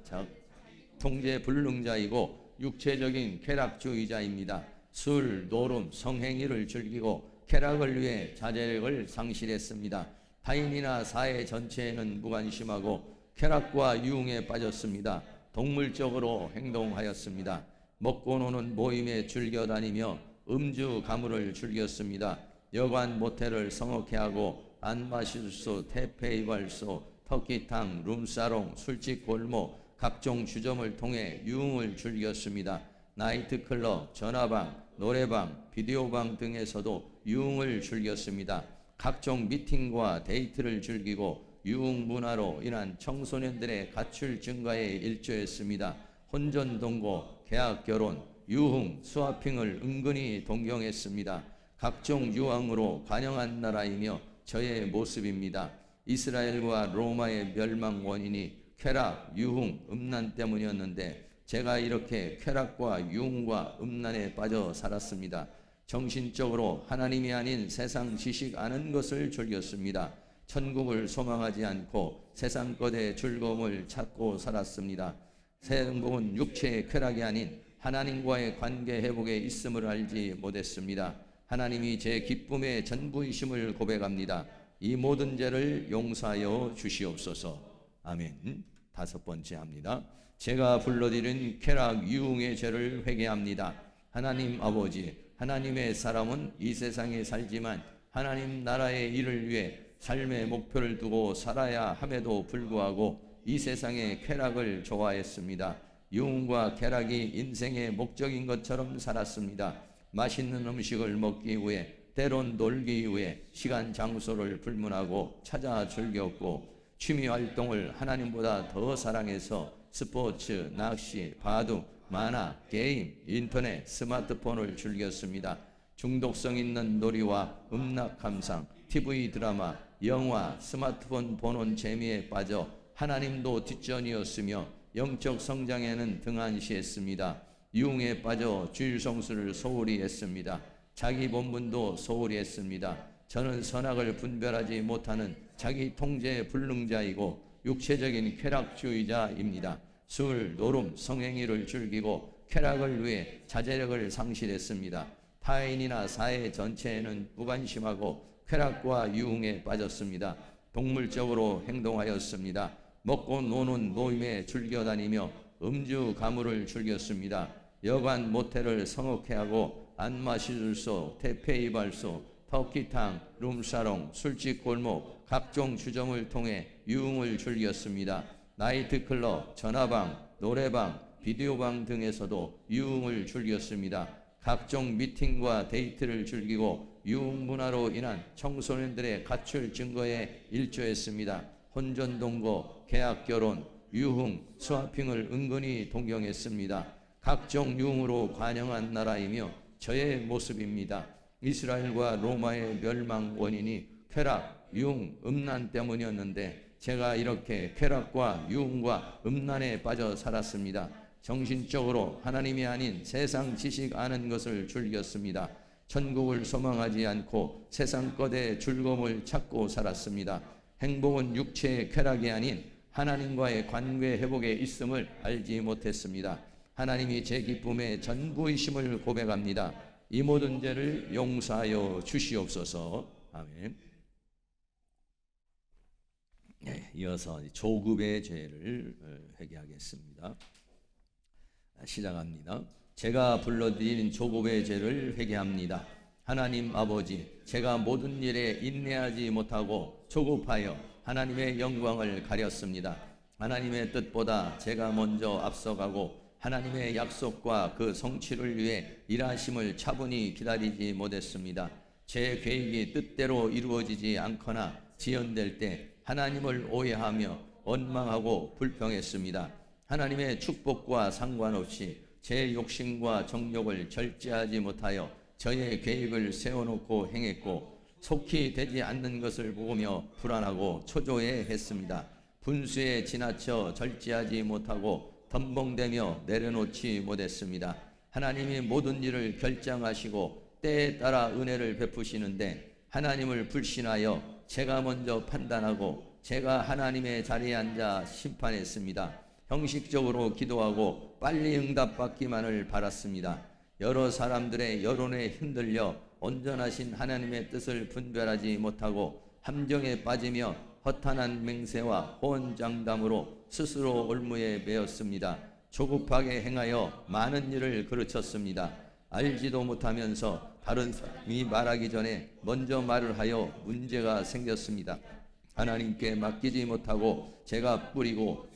통제 불능자이고 육체적인 쾌락주의자입니다. 술, 노름, 성행위를 즐기고 쾌락을 위해 자제력을 상실했습니다. 타인이나 사회 전체에는 무관심하고 쾌락과 유흥에 빠졌습니다. 동물적으로 행동하였습니다. 먹고 노는 모임에 즐겨다니며 음주 가물을 즐겼습니다. 여관 모텔을 성혹해하고 안마실소, 태페이발소, 터키탕, 룸사롱, 술집 골목, 각종 주점을 통해 유흥을 즐겼습니다. 나이트클럽, 전화방, 노래방, 비디오방 등에서도 유흥을 즐겼습니다. 각종 미팅과 데이트를 즐기고 유흥 문화로 인한 청소년들의 가출 증가에 일조했습니다. 혼전 동거, 계약 결혼, 유흥, 스와핑을 은근히 동경했습니다. 각종 유황으로 관영한 나라이며 저의 모습입니다. 이스라엘과 로마의 멸망 원인이 쾌락, 유흥, 음란 때문이었는데 제가 이렇게 쾌락과 유흥과 음란에 빠져 살았습니다. 정신적으로 하나님이 아닌 세상 지식 아는 것을 즐겼습니다. 천국을 소망하지 않고 세상 것의 즐거움을 찾고 살았습니다. 새 행복은 육체의 쾌락이 아닌 하나님과의 관계 회복에 있음을 알지 못했습니다. 하나님이 제 기쁨의 전부이심을 고백합니다. 이 모든 죄를 용서하여 주시옵소서. 아멘. 다섯 번째 합니다. 제가 불러드린 쾌락 유흥의 죄를 회개합니다. 하나님 아버지, 하나님의 사람은 이 세상에 살지만 하나님 나라의 일을 위해 삶의 목표를 두고 살아야 함에도 불구하고 이 세상의 쾌락을 좋아했습니다. 유흥과 쾌락이 인생의 목적인 것처럼 살았습니다. 맛있는 음식을 먹기 위해, 때론 놀기 위해 시간 장소를 불문하고 찾아 즐겼고 취미 활동을 하나님보다 더 사랑해서 스포츠, 낚시, 바둑, 만화, 게임, 인터넷, 스마트폰을 즐겼습니다. 중독성 있는 놀이와 음악 감상, TV 드라마, 영화, 스마트폰 보는 재미에 빠져 하나님도 뒷전이었으며 영적 성장에는 등한시했습니다. 유흥에 빠져 주일 성수를 소홀히 했습니다. 자기 본분도 소홀히 했습니다. 저는 선악을 분별하지 못하는 자기 통제 불능자이고 육체적인 쾌락주의자입니다. 술, 노름, 성행위를 즐기고 쾌락을 위해 자제력을 상실했습니다. 타인이나 사회 전체에는 무관심하고 쾌락과 유흥에 빠졌습니다. 동물적으로 행동하였습니다. 먹고 노는 모임에 즐겨다니며 음주 가물을 즐겼습니다. 여관 모텔을 성혹해하고 안마시술소, 태페이발소, 터키탕, 룸사롱, 술집 골목, 각종 주점을 통해 유흥을 즐겼습니다. 나이트클럽, 전화방, 노래방, 비디오방 등에서도 유흥을 즐겼습니다. 각종 미팅과 데이트를 즐기고 유흥문화로 인한 청소년들의 가출 증거에 일조했습니다. 혼전동거, 계약결혼, 유흥, 스와핑을 은근히 동경했습니다. 각종 유흥으로 관영한 나라이며 저의 모습입니다. 이스라엘과 로마의 멸망 원인이 쾌락, 유흥, 음란 때문이었는데 제가 이렇게 쾌락과 유흥과 음란에 빠져 살았습니다. 정신적으로 하나님이 아닌 세상 지식 아는 것을 즐겼습니다. 천국을 소망하지 않고 세상 것의 즐거움을 찾고 살았습니다. 행복은 육체의 쾌락이 아닌 하나님과의 관계 회복에 있음을 알지 못했습니다. 하나님이 제 기쁨의 전부이심을 고백합니다. 이 모든 죄를 용서하여 주시옵소서. 아멘. 네, 이어서 조급의 죄를 회개하겠습니다. 시작합니다. 제가 불러드린 조급의 죄를 회개합니다. 하나님 아버지, 제가 모든 일에 인내하지 못하고 조급하여 하나님의 영광을 가렸습니다. 하나님의 뜻보다 제가 먼저 앞서가고 하나님의 약속과 그 성취를 위해 일하심을 차분히 기다리지 못했습니다. 제 계획이 뜻대로 이루어지지 않거나 지연될 때 하나님을 오해하며 원망하고 불평했습니다. 하나님의 축복과 상관없이 제 욕심과 정욕을 절제하지 못하여 저의 계획을 세워놓고 행했고 속히 되지 않는 것을 보며 불안하고 초조해했습니다. 분수에 지나쳐 절제하지 못하고 덤벙대며 내려놓지 못했습니다. 하나님이 모든 일을 결정하시고 때에 따라 은혜를 베푸시는데 하나님을 불신하여 제가 먼저 판단하고 제가 하나님의 자리에 앉아 심판했습니다. 형식적으로 기도하고 빨리 응답받기만을 바랐습니다. 여러 사람들의 여론에 흔들려 온전하신 하나님의 뜻을 분별하지 못하고 함정에 빠지며 허탄한 맹세와 호언장담으로 스스로 올무에 매였습니다. 조급하게 행하여 많은 일을 그르쳤습니다. 알지도 못하면서 다른 사람이 말하기 전에 먼저 말을 하여 문제가 생겼습니다. 하나님께 맡기지 못하고 제가 뿌리고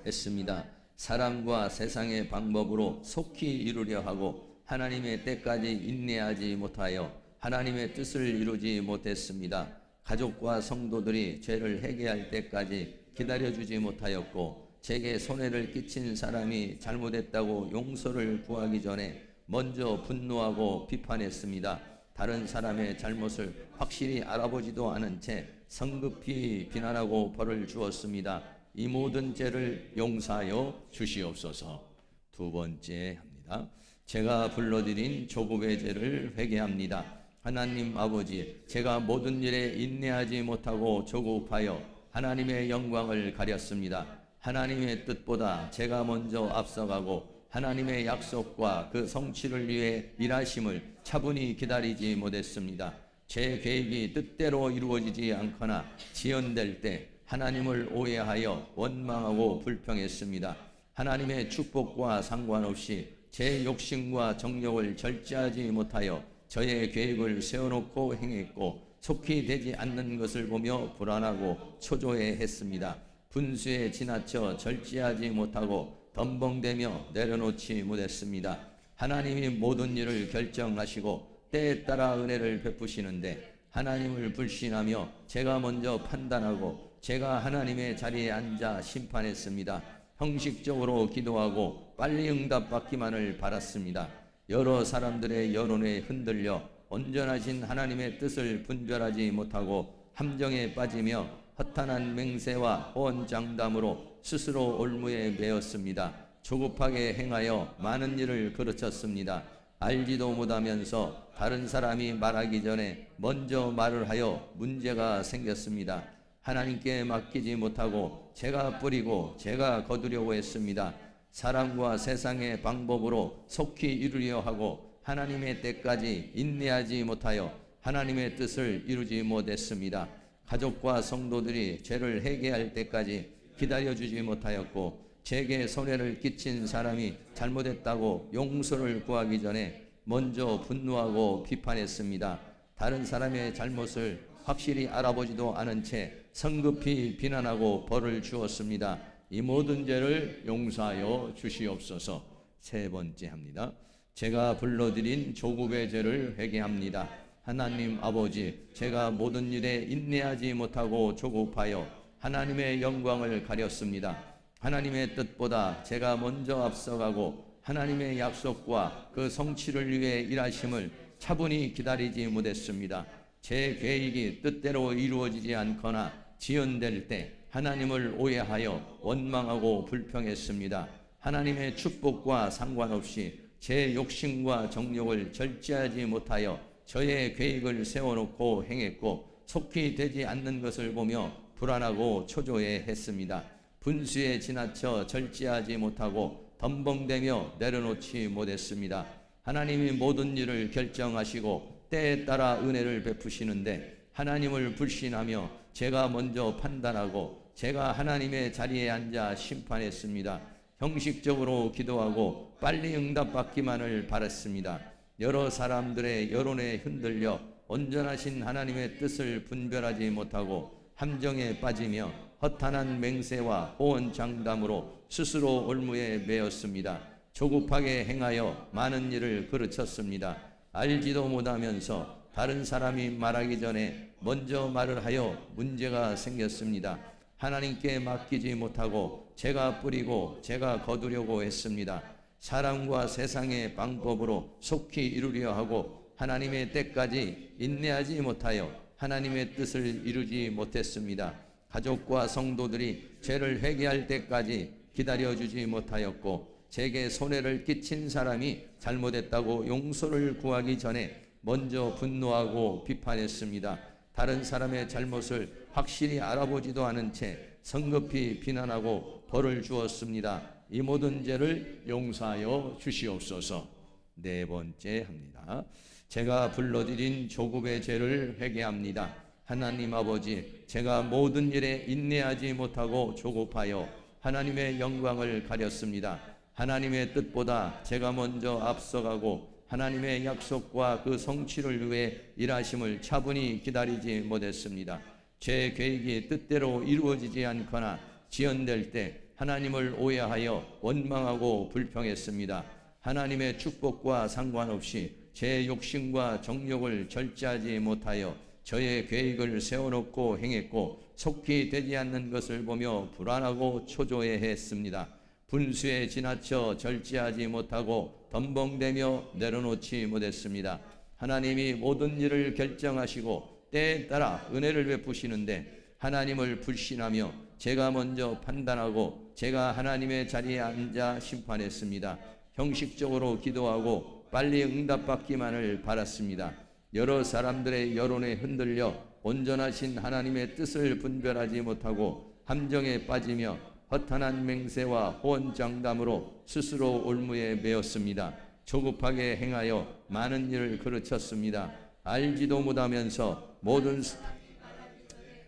했습니다. 사람과 세상의 방법으로 속히 이루려 하고 하나님의 때까지 인내하지 못하여 하나님의 뜻을 이루지 못했습니다. 가족과 성도들이 죄를 회개할 때까지 기다려주지 못하였고 제게 손해를 끼친 사람이 잘못했다고 용서를 구하기 전에 먼저 분노하고 비판했습니다. 다른 사람의 잘못을 확실히 알아보지도 않은 채 성급히 비난하고 벌을 주었습니다. 이 모든 죄를 용서하여 주시옵소서. 두 번째 합니다. 제가 불러드린 조급의 죄를 회개합니다. 하나님 아버지, 제가 모든 일에 인내하지 못하고 조급하여 하나님의 영광을 가렸습니다. 하나님의 뜻보다 제가 먼저 앞서가고 하나님의 약속과 그 성취를 위해 일하심을 차분히 기다리지 못했습니다. 제 계획이 뜻대로 이루어지지 않거나 지연될 때 하나님을 오해하여 원망하고 불평했습니다. 하나님의 축복과 상관없이 제 욕심과 정욕을 절제하지 못하여 저의 계획을 세워놓고 행했고 속히 되지 않는 것을 보며 불안하고 초조해했습니다. 분수에 지나쳐 절제하지 못하고 덤벙대며 내려놓지 못했습니다. 하나님이 모든 일을 결정하시고 때에 따라 은혜를 베푸시는데 하나님을 불신하며 제가 먼저 판단하고 제가 하나님의 자리에 앉아 심판했습니다. 형식적으로 기도하고 빨리 응답받기만을 바랐습니다. 여러 사람들의 여론에 흔들려 온전하신 하나님의 뜻을 분별하지 못하고 함정에 빠지며 허탄한 맹세와 호언장담으로 스스로 올무에 매였습니다. 조급하게 행하여 많은 일을 그르쳤습니다. 알지도 못하면서 다른 사람이 말하기 전에 먼저 말을 하여 문제가 생겼습니다. 하나님께 맡기지 못하고 제가 뿌리고 제가 거두려고 했습니다. 사람과 세상의 방법으로 속히 이루려 하고 하나님의 때까지 인내하지 못하여 하나님의 뜻을 이루지 못했습니다. 가족과 성도들이 죄를 회개할 때까지 기다려주지 못하였고 제게 손해를 끼친 사람이 잘못했다고 용서를 구하기 전에 먼저 분노하고 비판했습니다. 다른 사람의 잘못을 확실히 알아보지도 않은 채 성급히 비난하고 벌을 주었습니다. 이 모든 죄를 용서하여 주시옵소서. 세 번째 합니다. 제가 불러드린 조급의 죄를 회개합니다. 하나님 아버지, 제가 모든 일에 인내하지 못하고 조급하여 하나님의 영광을 가렸습니다. 하나님의 뜻보다 제가 먼저 앞서가고 하나님의 약속과 그 성취를 위해 일하심을 차분히 기다리지 못했습니다. 제 계획이 뜻대로 이루어지지 않거나 지연될 때 하나님을 오해하여 원망하고 불평했습니다. 하나님의 축복과 상관없이 제 욕심과 정욕을 절제하지 못하여 저의 계획을 세워놓고 행했고 속히 되지 않는 것을 보며 불안하고 초조해했습니다. 분수에 지나쳐 절제하지 못하고 덤벙대며 내려놓지 못했습니다. 하나님이 모든 일을 결정하시고 때에 따라 은혜를 베푸시는데 하나님을 불신하며 제가 먼저 판단하고 제가 하나님의 자리에 앉아 심판했습니다. 형식적으로 기도하고 빨리 응답받기만을 바랐습니다. 여러 사람들의 여론에 흔들려 온전하신 하나님의 뜻을 분별하지 못하고 함정에 빠지며 허탄한 맹세와 호언장담으로 스스로 올무에 매였습니다. 조급하게 행하여 많은 일을 그르쳤습니다. 알지도 못하면서 다른 사람이 말하기 전에 먼저 말을 하여 문제가 생겼습니다. 하나님께 맡기지 못하고 제가 뿌리고 제가 거두려고 했습니다. 사람과 세상의 방법으로 속히 이루려 하고 하나님의 때까지 인내하지 못하여 하나님의 뜻을 이루지 못했습니다. 가족과 성도들이 죄를 회개할 때까지 기다려주지 못하였고 제게 손해를 끼친 사람이 잘못했다고 용서를 구하기 전에 먼저 분노하고 비판했습니다. 다른 사람의 잘못을 확실히 알아보지도 않은 채 성급히 비난하고 벌을 주었습니다. 이 모든 죄를 용서하여 주시옵소서. 네 번째 합니다. 제가 불러드린 조급의 죄를 회개합니다. 하나님 아버지, 제가 모든 일에 인내하지 못하고 조급하여 하나님의 영광을 가렸습니다. 하나님의 뜻보다 제가 먼저 앞서가고 하나님의 약속과 그 성취를 위해 일하심을 차분히 기다리지 못했습니다. 제 계획이 뜻대로 이루어지지 않거나 지연될 때 하나님을 오해하여 원망하고 불평했습니다. 하나님의 축복과 상관없이 제 욕심과 정욕을 절제하지 못하여 저의 계획을 세워놓고 행했고 속히 되지 않는 것을 보며 불안하고 초조해했습니다. 분수에 지나쳐 절제하지 못하고 덤벙대며 내려놓지 못했습니다. 하나님이 모든 일을 결정하시고 때에 따라 은혜를 베푸시는데 하나님을 불신하며 제가 먼저 판단하고 제가 하나님의 자리에 앉아 심판했습니다. 형식적으로 기도하고 빨리 응답받기만을 바랐습니다. 여러 사람들의 여론에 흔들려 온전하신 하나님의 뜻을 분별하지 못하고 함정에 빠지며 허탄한 맹세와 호언장담으로 스스로 올무에 매였습니다. 조급하게 행하여 많은 일을 그르쳤습니다. 알지도 못하면서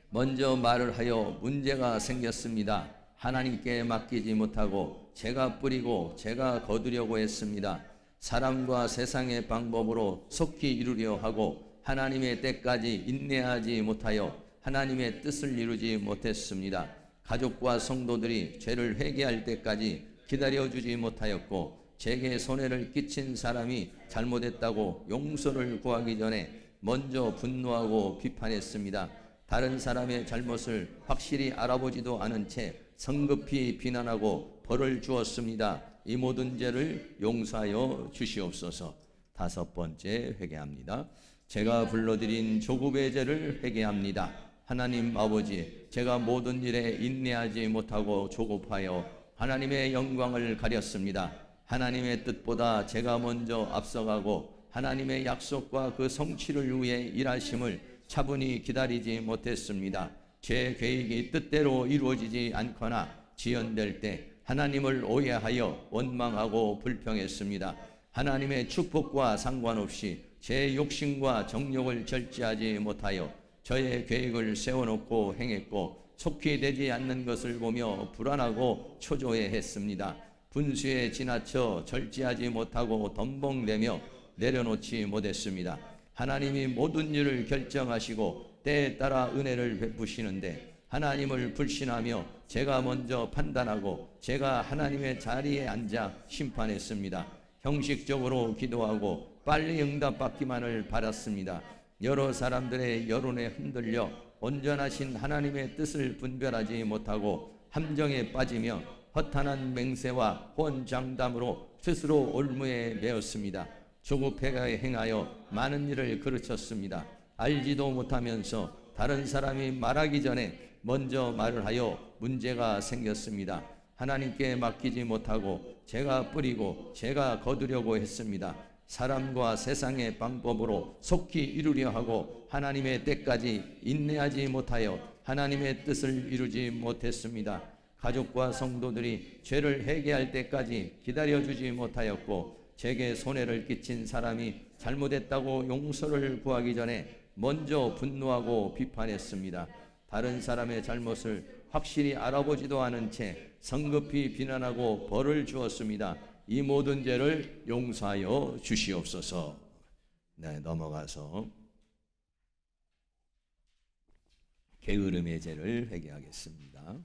먼저 말을 하여 문제가 생겼습니다. 하나님께 맡기지 못하고 제가 뿌리고 제가 거두려고 했습니다. 사람과 세상의 방법으로 속히 이루려 하고 하나님의 때까지 인내하지 못하여 하나님의 뜻을 이루지 못했습니다. 가족과 성도들이 죄를 회개할 때까지 기다려주지 못하였고 제게 손해를 끼친 사람이 잘못했다고 용서를 구하기 전에 먼저 분노하고 비판했습니다. 다른 사람의 잘못을 확실히 알아보지도 않은 채 성급히 비난하고 벌을 주었습니다. 이 모든 죄를 용서하여 주시옵소서. 다섯 번째 회개합니다. 제가 불러드린 조급의 죄를 회개합니다. 하나님 아버지, 제가 모든 일에 인내하지 못하고 조급하여 하나님의 영광을 가렸습니다. 하나님의 뜻보다 제가 먼저 앞서가고 하나님의 약속과 그 성취를 위해 일하심을 차분히 기다리지 못했습니다. 제 계획이 뜻대로 이루어지지 않거나 지연될 때 하나님을 오해하여 원망하고 불평했습니다. 하나님의 축복과 상관없이 제 욕심과 정욕을 절제하지 못하여 저의 계획을 세워놓고 행했고 속히 되지 않는 것을 보며 불안하고 초조해했습니다. 분수에 지나쳐 절제하지 못하고 덤벙대며 내려놓지 못했습니다. 하나님이 모든 일을 결정하시고 때에 따라 은혜를 베푸시는데 하나님을 불신하며 제가 먼저 판단하고 제가 하나님의 자리에 앉아 심판했습니다. 형식적으로 기도하고 빨리 응답받기만을 바랐습니다. 여러 사람들의 여론에 흔들려 온전하신 하나님의 뜻을 분별하지 못하고 함정에 빠지며 허탄한 맹세와 혼장담으로 스스로 올무에 매었습니다. 조급해 행하여 많은 일을 그르쳤습니다. 알지도 못하면서 다른 사람이 말하기 전에 먼저 말을 하여 문제가 생겼습니다. 하나님께 맡기지 못하고 제가 뿌리고 제가 거두려고 했습니다. 사람과 세상의 방법으로 속히 이루려 하고 하나님의 때까지 인내하지 못하여 하나님의 뜻을 이루지 못했습니다. 가족과 성도들이 죄를 회개할 때까지 기다려주지 못하였고 제게 손해를 끼친 사람이 잘못했다고 용서를 구하기 전에 먼저 분노하고 비판했습니다. 다른 사람의 잘못을 확실히 알아보지도 않은 채 성급히 비난하고 벌을 주었습니다. 이 모든 죄를 용서하여 주시옵소서. 네, 넘어가서 게으름의 죄를 회개하겠습니다.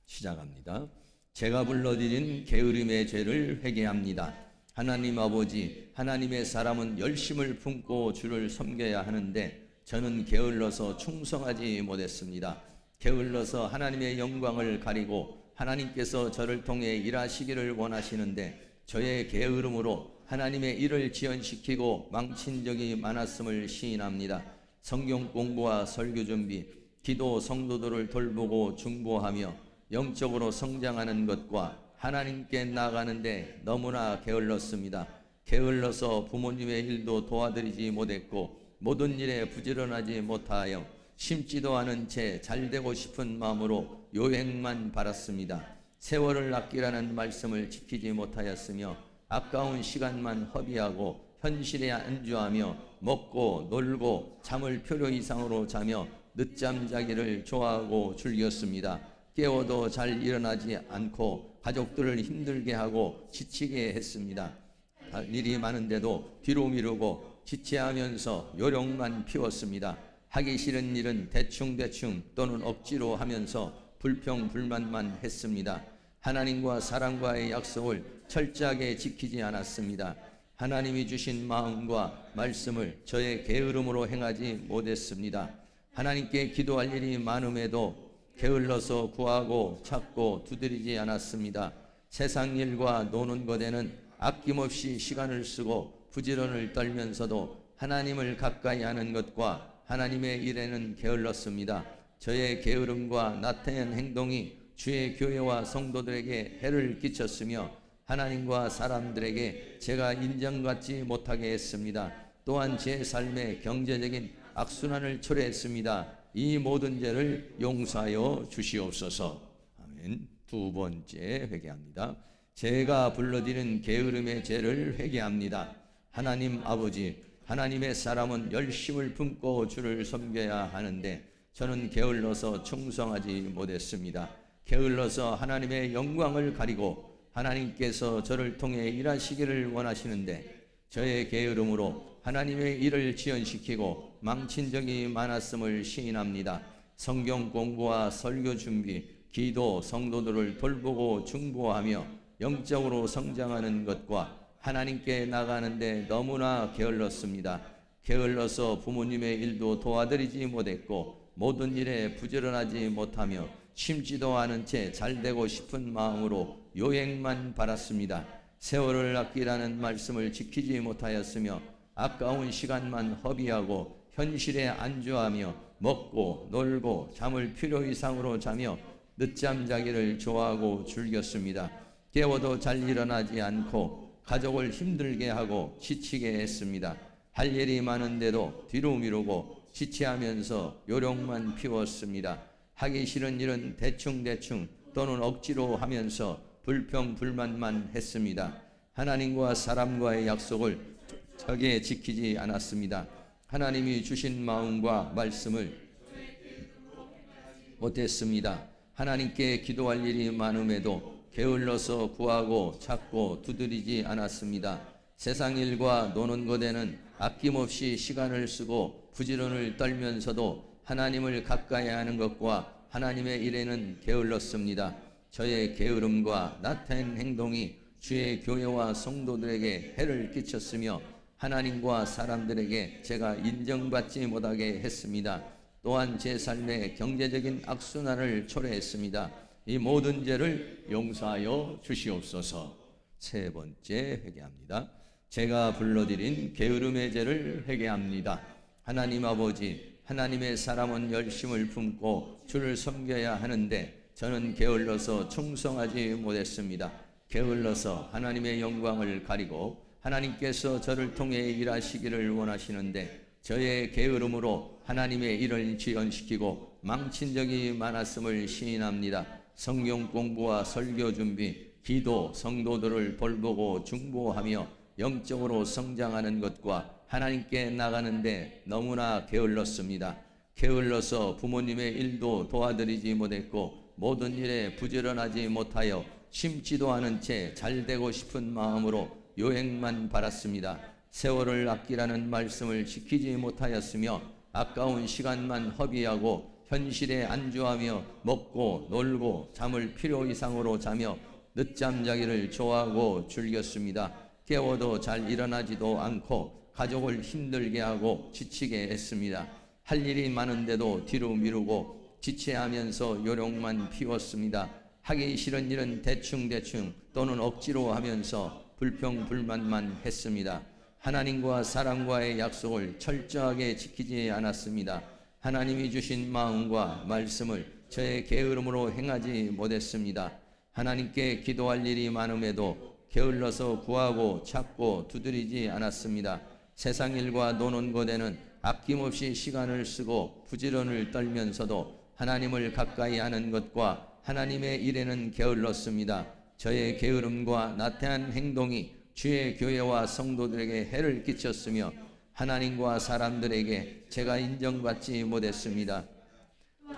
시작합니다. 제가 불러드린 게으름의 죄를 회개합니다. 하나님 아버지, 하나님의 사람은 열심을 품고 주를 섬겨야 하는데 저는 게을러서 충성하지 못했습니다. 게을러서 하나님의 영광을 가리고 하나님께서 저를 통해 일하시기를 원하시는데 저의 게으름으로 하나님의 일을 지연시키고 망친 적이 많았음을 시인합니다. 성경 공부와 설교 준비, 기도 성도들을 돌보고 중보하며 영적으로 성장하는 것과 하나님께 나아가는데 너무나 게을렀습니다. 게을러서 부모님의 일도 도와드리지 못했고 모든 일에 부지런하지 못하여 심지도 않은 채 잘되고 싶은 마음으로 요행만 바랐습니다. 세월을 아끼라는 말씀을 지키지 못하였으며 아까운 시간만 허비하고 현실에 안주하며 먹고 놀고 잠을 필요 이상으로 자며 늦잠 자기를 좋아하고 즐겼습니다. 깨워도 잘 일어나지 않고 가족들을 힘들게 하고 지치게 했습니다. 일이 많은데도 뒤로 미루고 지체하면서 요령만 피웠습니다. 하기 싫은 일은 대충대충 또는 억지로 하면서 불평불만만 했습니다. 하나님과 사람과의 약속을 철저하게 지키지 않았습니다. 하나님이 주신 마음과 말씀을 저의 게으름으로 행하지 못했습니다. 하나님께 기도할 일이 많음에도 게을러서 구하고 찾고 두드리지 않았습니다. 세상 일과 노는 것에는 아낌없이 시간을 쓰고 부지런을 떨면서도 하나님을 가까이 하는 것과 하나님의 일에는 게을렀습니다. 저의 게으름과 나태한 행동이 주의 교회와 성도들에게 해를 끼쳤으며 하나님과 사람들에게 제가 인정받지 못하게 했습니다. 또한 제 삶의 경제적인 악순환을 초래했습니다. 이 모든 죄를 용서하여 주시옵소서. 아멘. 두 번째 회개합니다. 제가 불러드리는 게으름의 죄를 회개합니다. 하나님 아버지, 하나님의 사람은 열심을 품고 주를 섬겨야 하는데 저는 게을러서 충성하지 못했습니다. 게을러서 하나님의 영광을 가리고 하나님께서 저를 통해 일하시기를 원하시는데 저의 게으름으로 하나님의 일을 지연시키고 망친 적이 많았음을 시인합니다. 성경 공부와 설교 준비, 기도, 성도들을 돌보고 중보하며 영적으로 성장하는 것과 하나님께 나가는데 너무나 게을렀습니다. 게을러서 부모님의 일도 도와드리지 못했고 모든 일에 부지런하지 못하며 심지도 않은 채 잘되고 싶은 마음으로 요행만 바랐습니다. 세월을 아끼라는 말씀을 지키지 못하였으며 아까운 시간만 허비하고 현실에 안주하며 먹고 놀고 잠을 필요 이상으로 자며 늦잠 자기를 좋아하고 즐겼습니다. 깨워도 잘 일어나지 않고 가족을 힘들게 하고 지치게 했습니다. 할 일이 많은데도 뒤로 미루고 지체하면서 요령만 피웠습니다. 하기 싫은 일은 대충대충 또는 억지로 하면서 불평불만만 했습니다. 하나님과 사람과의 약속을 철저하게 지키지 않았습니다. 하나님이 주신 마음과 말씀을 못했습니다. 하나님께 기도할 일이 많음에도 게을러서 구하고 찾고 두드리지 않았습니다. 세상 일과 노는 것에는 아낌없이 시간을 쓰고 부지런을 떨면서도 하나님을 가까이 하는 것과 하나님의 일에는 게을렀습니다. 저의 게으름과 나태한 행동이 주의 교회와 성도들에게 해를 끼쳤으며 하나님과 사람들에게 제가 인정받지 못하게 했습니다. 또한 제 삶에 경제적인 악순환을 초래했습니다. 이 모든 죄를 용서하여 주시옵소서. 세 번째 회개합니다. 제가 불러드린 게으름의 죄를 회개합니다. 하나님 아버지, 하나님의 사람은 열심을 품고 주를 섬겨야 하는데 저는 게을러서 충성하지 못했습니다. 게을러서 하나님의 영광을 가리고 하나님께서 저를 통해 일하시기를 원하시는데 저의 게으름으로 하나님의 일을 지연시키고 망친 적이 많았음을 시인합니다. 성경 공부와 설교 준비, 기도, 성도들을 돌보고 중보하며 영적으로 성장하는 것과 하나님께 나가는데 너무나 게을렀습니다. 게을러서 부모님의 일도 도와드리지 못했고 모든 일에 부지런하지 못하여 심지도 않은 채 잘되고 싶은 마음으로 요행만 바랐습니다. 세월을 아끼라는 말씀을 지키지 못하였으며 아까운 시간만 허비하고 현실에 안주하며 먹고 놀고 잠을 필요 이상으로 자며 늦잠 자기를 좋아하고 즐겼습니다. 깨워도 잘 일어나지도 않고 가족을 힘들게 하고 지치게 했습니다. 할 일이 많은데도 뒤로 미루고 지체하면서 요령만 피웠습니다. 하기 싫은 일은 대충대충 또는 억지로 하면서 불평불만만 했습니다. 하나님과 사람과의 약속을 철저하게 지키지 않았습니다. 하나님이 주신 마음과 말씀을 저의 게으름으로 행하지 못했습니다. 하나님께 기도할 일이 많음에도 게을러서 구하고 찾고 두드리지 않았습니다. 세상 일과 노는 것에는 아낌없이 시간을 쓰고 부지런을 떨면서도 하나님을 가까이 하는 것과 하나님의 일에는 게을렀습니다. 저의 게으름과 나태한 행동이 주의 교회와 성도들에게 해를 끼쳤으며 하나님과 사람들에게 제가 인정받지 못했습니다.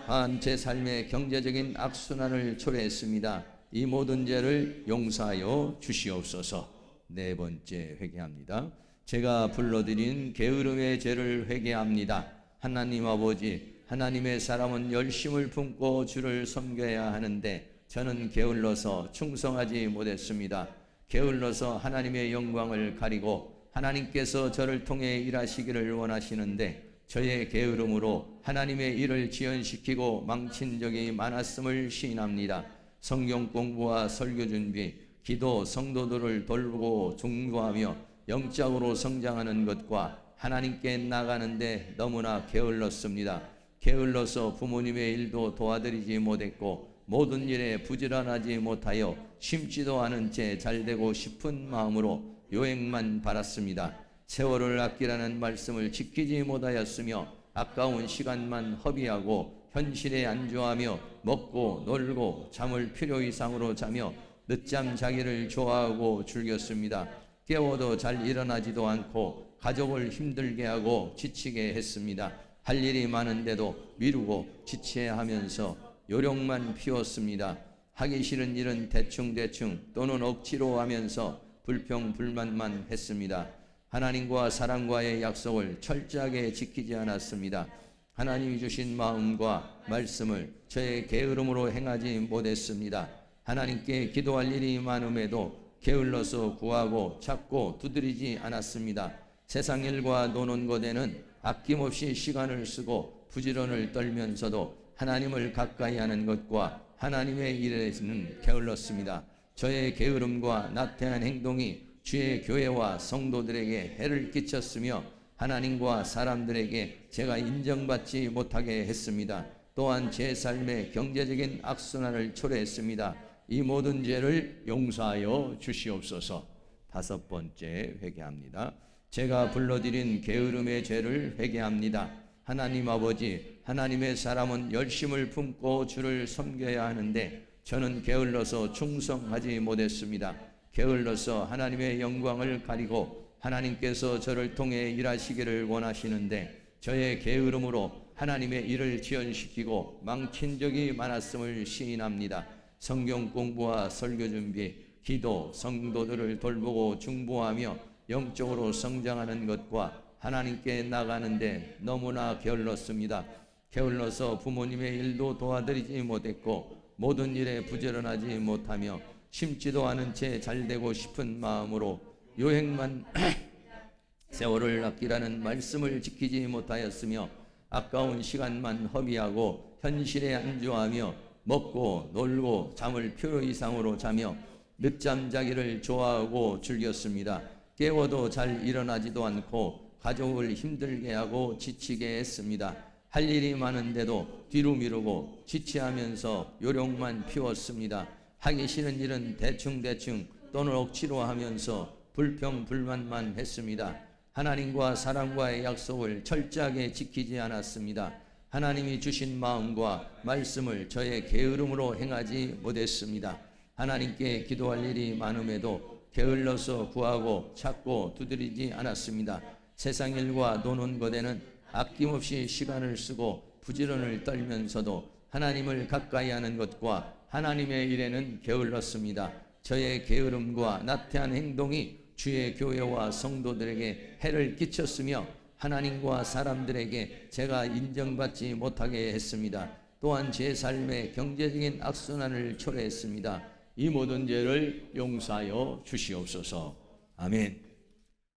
또한 제 삶의 경제적인 악순환을 초래했습니다. 이 모든 죄를 용서하여 주시옵소서. 네 번째 회개합니다. 제가 불러드린 게으름의 죄를 회개합니다. 하나님 아버지, 하나님의 사람은 열심을 품고 주를 섬겨야 하는데 저는 게을러서 충성하지 못했습니다. 게을러서 하나님의 영광을 가리고 하나님께서 저를 통해 일하시기를 원하시는데 저의 게으름으로 하나님의 일을 지연시키고 망친 적이 많았음을 시인합니다. 성경 공부와 설교 준비, 기도, 성도들을 돌보고 중보하며 영적으로 성장하는 것과 하나님께 나가는데 너무나 게을렀습니다. 게을러서 부모님의 일도 도와드리지 못했고 모든 일에 부지런하지 못하여 심지도 않은 채 잘되고 싶은 마음으로 요행만 바랐습니다. 세월을 아끼라는 말씀을 지키지 못하였으며 아까운 시간만 허비하고 현실에 안주하며 먹고 놀고 잠을 필요 이상으로 자며 늦잠 자기를 좋아하고 즐겼습니다. 깨워도 잘 일어나지도 않고 가족을 힘들게 하고 지치게 했습니다. 할 일이 많은데도 미루고 지체하면서 요령만 피웠습니다. 하기 싫은 일은 대충대충 또는 억지로 하면서 불평불만만 했습니다. 하나님과 사람과의 약속을 철저하게 지키지 않았습니다. 하나님이 주신 마음과 말씀을 저의 게으름으로 행하지 못했습니다. 하나님께 기도할 일이 많음에도 게을러서 구하고 찾고 두드리지 않았습니다. 세상 일과 노는 것에는 아낌없이 시간을 쓰고 부지런을 떨면서도 하나님을 가까이 하는 것과 하나님의 일에는 게을렀습니다. 저의 게으름과 나태한 행동이 주의 교회와 성도들에게 해를 끼쳤으며 하나님과 사람들에게 제가 인정받지 못하게 했습니다. 또한 제 삶의 경제적인 악순환을 초래했습니다. 이 모든 죄를 용서하여 주시옵소서. 다섯 번째 회개합니다. 제가 불러드린 게으름의 죄를 회개합니다. 하나님 아버지, 하나님의 사람은 열심을 품고 주를 섬겨야 하는데 저는 게을러서 충성하지 못했습니다. 게을러서 하나님의 영광을 가리고 하나님께서 저를 통해 일하시기를 원하시는데 저의 게으름으로 하나님의 일을 지연시키고 망친 적이 많았음을 시인합니다. 성경 공부와 설교 준비, 기도, 성도들을 돌보고 중보하며 영적으로 성장하는 것과 하나님께 나가는데 너무나 게을렀습니다. 게을러서 부모님의 일도 도와드리지 못했고 모든 일에 부지런하지 못하며 심지도 않은 채 잘되고 싶은 마음으로 요행만 세월을 아끼라는 말씀을 지키지 못하였으며 아까운 시간만 허비하고 현실에 안주하며 먹고 놀고 잠을 필요 이상으로 자며 늦잠 자기를 좋아하고 즐겼습니다. 깨워도 잘 일어나지도 않고 가족을 힘들게 하고 지치게 했습니다. 할 일이 많은데도 뒤로 미루고 지체하면서 요령만 피웠습니다. 하기 싫은 일은 대충대충 또는 억지로 하면서 불평불만만 했습니다. 하나님과 사람과의 약속을 철저하게 지키지 않았습니다. 하나님이 주신 마음과 말씀을 저의 게으름으로 행하지 못했습니다. 하나님께 기도할 일이 많음에도 게을러서 구하고 찾고 두드리지 않았습니다. 세상 일과 노는 것에는 아낌없이 시간을 쓰고 부지런을 떨면서도 하나님을 가까이 하는 것과 하나님의 일에는 게을렀습니다. 저의 게으름과 나태한 행동이 주의 교회와 성도들에게 해를 끼쳤으며 하나님과 사람들에게 제가 인정받지 못하게 했습니다. 또한 제 삶의 경제적인 악순환을 초래했습니다. 이 모든 죄를 용서하여 주시옵소서. 아멘.